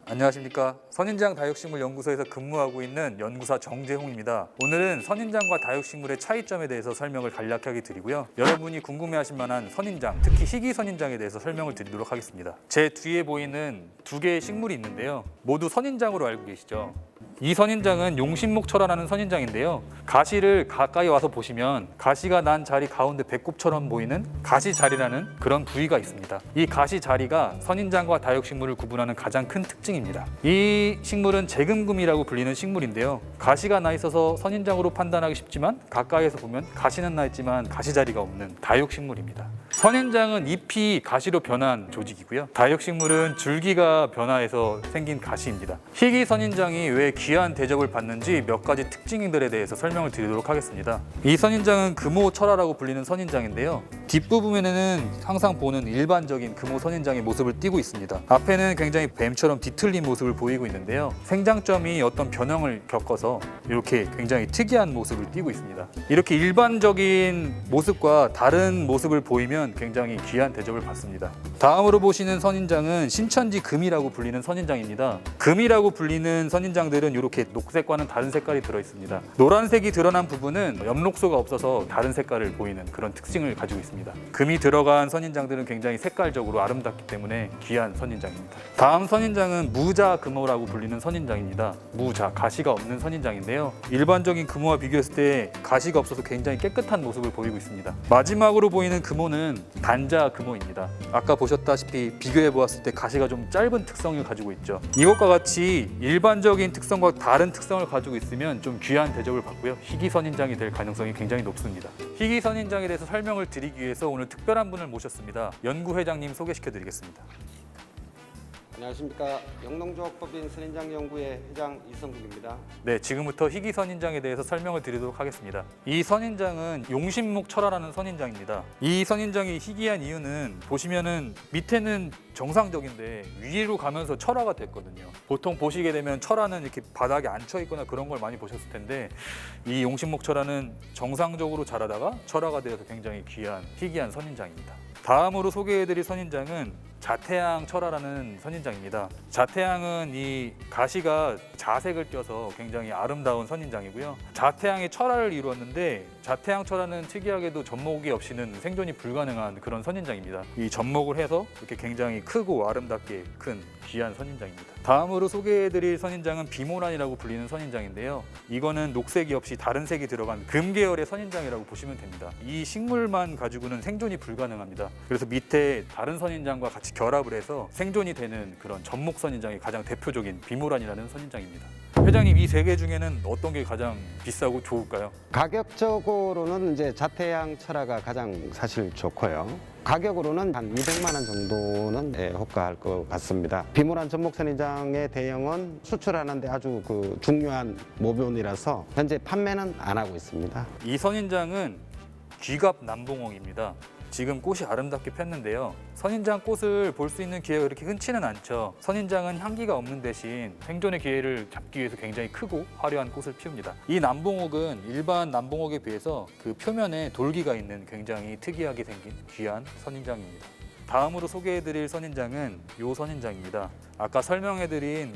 안녕하십니까. 선인장 다육식물연구소에서 근무하고 있는 연구사 정재홍입니다. 오늘은 선인장과 다육식물의 차이점에 대해서 설명을 간략하게 드리고요. 여러분이 궁금해하실 만한 선인장, 특히 희귀 선인장에 대해서 설명을 드리도록 하겠습니다. 제 뒤에 보이는 두 개의 식물이 있는데요. 모두 선인장으로 알고 계시죠? 이 선인장은 용신목철화라는 선인장인데요. 가시를 가까이 와서 보시면 가시가 난 자리 가운데 배꼽처럼 보이는 가시자리라는 그런 부위가 있습니다. 이 가시자리가 선인장과 다육식물을 구분하는 가장 큰 특징입니다. 이 식물은 재금금이라고 불리는 식물인데요. 가시가 나 있어서 선인장으로 판단하기 쉽지만 가까이에서 보면 가시는 나 있지만 가시자리가 없는 다육식물입니다. 선인장은 잎이 가시로 변한 조직이고요. 다육식물은 줄기가 변화해서 생긴 가시입니다. 희귀 선인장이 왜 귀한 대접을 받는지 몇 가지 특징들에 대해서 설명을 드리도록 하겠습니다. 이 선인장은 금호철화라고 불리는 선인장인데요. 뒷부분에는 항상 보는 일반적인 금호 선인장의 모습을 띠고 있습니다. 앞에는 굉장히 뱀처럼 뒤틀린 모습을 보이고 있는데요. 생장점이 어떤 변형을 겪어서 이렇게 굉장히 특이한 모습을 띠고 있습니다. 이렇게 일반적인 모습과 다른 모습을 보이면 굉장히 귀한 대접을 받습니다. 다음으로 보시는 선인장은 신천지 금이라고 불리는 선인장입니다. 금이라고 불리는 선인장들은 이렇게 녹색과는 다른 색깔이 들어 있습니다. 노란색이 드러난 부분은 엽록소가 없어서 다른 색깔을 보이는 그런 특징을 가지고 있습니다. 금이 들어간 선인장들은 굉장히 색깔적으로 아름답기 때문에 귀한 선인장입니다. 다음 선인장은 무자 금호라고 불리는 선인장입니다. 무자, 가시가 없는 선인장인데요. 일반적인 금호와 비교했을 때 가시가 없어서 굉장히 깨끗한 모습을 보이고 있습니다. 마지막으로 보이는 금호는 단자 금호입니다. 아까 보셨다시피 비교해 보았을 때 가시가 좀 짧은 특성을 가지고 있죠. 이것과 같이 일반적인 특성과 다른 특성을 가지고 있으면 좀 귀한 대접을 받고요. 희귀 선인장이 될 가능성이 굉장히 높습니다. 희귀 선인장에 대해서 설명을 드리기 위해서 오늘 특별한 분을 모셨습니다. 연구회장님 소개시켜 드리겠습니다. 안녕하십니까. 영농조합법인 선인장연구회 회장 이성국입니다. 네, 지금부터 희귀 선인장에 대해서 설명을 드리도록 하겠습니다. 이 선인장은 용신목철화라는 선인장입니다. 이 선인장이 희귀한 이유는 보시면은 밑에는 정상적인데 위로 가면서 철화가 됐거든요. 보통 보시게 되면 철화는 이렇게 바닥에 앉혀 있거나 그런 걸 많이 보셨을 텐데 이 용신목철화는 정상적으로 자라다가 철화가 되어서 굉장히 귀한 희귀한 선인장입니다. 다음으로 소개해드릴 선인장은 자태양 철화라는 선인장입니다. 자태양은 이 가시가 자색을 띄어서 굉장히 아름다운 선인장이고요. 자태양의 철화를 이루었는데 자태양 철화는 특이하게도 젖먹이 없이는 생존이 불가능한 그런 선인장입니다. 이 젖먹을 해서 이렇게 굉장히 크고 아름답게 큰 귀한 선인장입니다. 다음으로 소개해드릴 선인장은 비모란이라고 불리는 선인장인데요. 이거는 녹색이 없이 다른 색이 들어간 금 계열의 선인장이라고 보시면 됩니다. 이 식물만 가지고는 생존이 불가능합니다. 그래서 밑에 다른 선인장과 같이 결합을 해서 생존이 되는 그런 젖목 선인장이 가장 대표적인 비모란이라는 선인장입니다. 회장님, 이 세 개 중에는 어떤 게 가장 비싸고 좋을까요? 가격적으로는 이제 자태양 철화가 가장 사실 좋고요. 가격으로는 한 200만 원 정도는 호가할 것 같습니다. 비모란 젖목선인장의 대형은 수출하는데 아주 중요한 모본이라서 현재 판매는 안 하고 있습니다. 이 선인장은 귀갑 남봉옥입니다. 지금 꽃이 아름답게 폈는데요. 선인장 꽃을 볼 수 있는 기회가 그렇게 흔치는 않죠. 선인장은 향기가 없는 대신 생존의 기회를 잡기 위해서 굉장히 크고 화려한 꽃을 피웁니다. 이 남봉옥은 일반 남봉옥에 비해서 그 표면에 돌기가 있는 굉장히 특이하게 생긴 귀한 선인장입니다. 다음으로 소개해드릴 선인장은 이 선인장입니다. 아까 설명해드린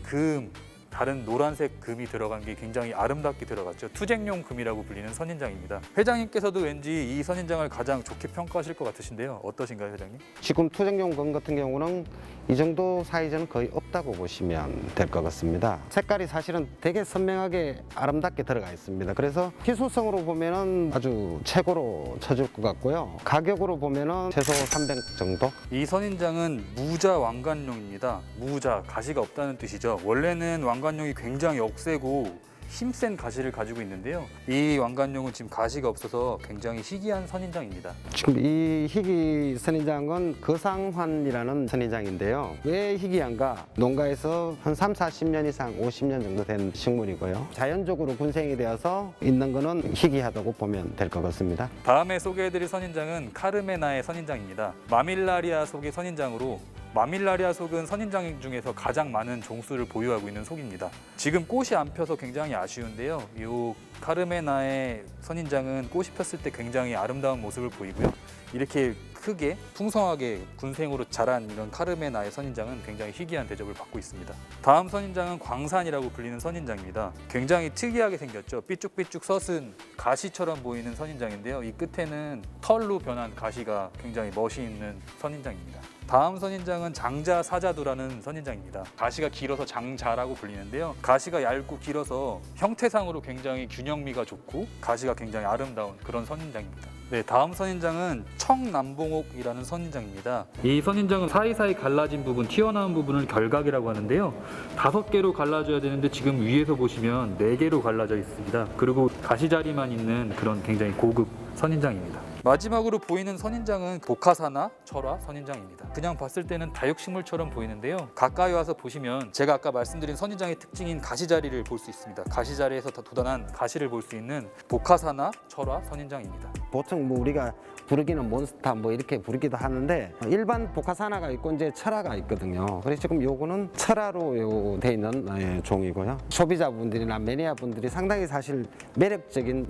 다른 노란색 금이 들어간 게 굉장히 아름답게 들어갔죠. 투쟁용 금이라고 불리는 선인장입니다. 회장님께서도 왠지 이 선인장을 가장 좋게 평가하실 것 같으신데요. 어떠신가요, 회장님? 지금 투쟁용 금 같은 경우는 이 정도 사이즈는 거의 없다고 보시면 될 것 같습니다. 색깔이 사실은 되게 선명하게 아름답게 들어가 있습니다. 그래서 희소성으로 보면은 아주 최고로 쳐줄 것 같고요. 가격으로 보면은 최소 300 정도? 이 선인장은 무자 왕관용입니다. 무자, 가시가 없다는 뜻이죠. 원래는 왕관용이 굉장히 억세고 힘센 가시를 가지고 있는데요. 이 왕관용은 지금 가시가 없어서 굉장히 희귀한 선인장입니다. 지금 이 희귀 선인장은 거상환이라는 선인장인데요. 왜 희귀한가? 농가에서 한 3, 40년 이상, 50년 정도 된 식물이고요. 자연적으로 군생이 되어서 있는 거는 희귀하다고 보면 될 것 같습니다. 다음에 소개해드릴 선인장은 카르메나의 선인장입니다. 마밀라리아 속의 선인장으로 마밀라리아 속은 선인장 중에서 가장 많은 종수를 보유하고 있는 속입니다. 지금 꽃이 안 펴서 굉장히 아쉬운데요. 이 카르메나의 선인장은 꽃이 폈을 때 굉장히 아름다운 모습을 보이고요. 이렇게 크게 풍성하게 군생으로 자란 이런 카르메나의 선인장은 굉장히 희귀한 대접을 받고 있습니다. 다음 선인장은 광산이라고 불리는 선인장입니다. 굉장히 특이하게 생겼죠. 삐쭉삐쭉 섯은 가시처럼 보이는 선인장인데요. 이 끝에는 털로 변한 가시가 굉장히 멋이 있는 선인장입니다. 다음 선인장은 장자사자두라는 선인장입니다. 가시가 길어서 장자라고 불리는데요. 가시가 얇고 길어서 형태상으로 굉장히 균형미가 좋고 가시가 굉장히 아름다운 그런 선인장입니다. 네, 다음 선인장은 청남봉옥이라는 선인장입니다. 이 선인장은 사이사이 갈라진 부분, 튀어나온 부분을 결각이라고 하는데요. 5개로 갈라져야 되는데 지금 위에서 보시면 4개로 갈라져 있습니다. 그리고 가시자리만 있는 그런 굉장히 고급 선인장입니다. 마지막으로 보이는 선인장은 보카사나 철화 선인장입니다. 그냥 봤을 때는 다육식물처럼 보이는데요. 가까이 와서 보시면 제가 아까 말씀드린 선인장의 특징인 가시자리를 볼 수 있습니다. 가시자리에서 더 돋아난 가시를 볼 수 있는 보카사나 철화 선인장입니다. 보통 뭐 우리가 부르기는 몬스타 뭐 이렇게 부르기도 하는데 일반 보카사나가 있고 이제 철화가 있거든요. 그래서 지금 요거는 철화로 돼 있는 종이고요. 소비자분들이나 매니아분들이 상당히 사실 매력적인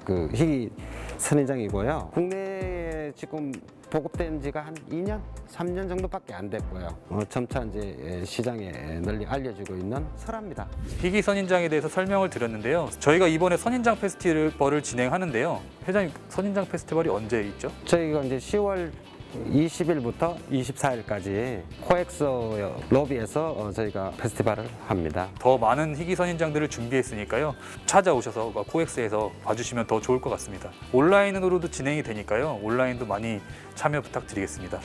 그 희귀 선인장이고요. 국내에 지금 보급된 지가 한 2년, 3년 정도밖에 안 됐고요. 점차 이제 시장에 널리 알려지고 있는 설화입니다. 희귀 선인장에 대해서 설명을 드렸는데요. 저희가 이번에 선인장 페스티벌을 진행하는데요. 회장님, 선인장 페스티벌이 언제 있죠? 저희가 이제 10월 20일부터 24일까지 코엑스 로비에서 저희가 페스티벌을 합니다. 더 많은 희귀 선인장들을 준비했으니까요. 찾아오셔서 코엑스에서 봐주시면 더 좋을 것 같습니다. 온라인으로도 진행이 되니까요. 온라인도 많이 참여 부탁드리겠습니다.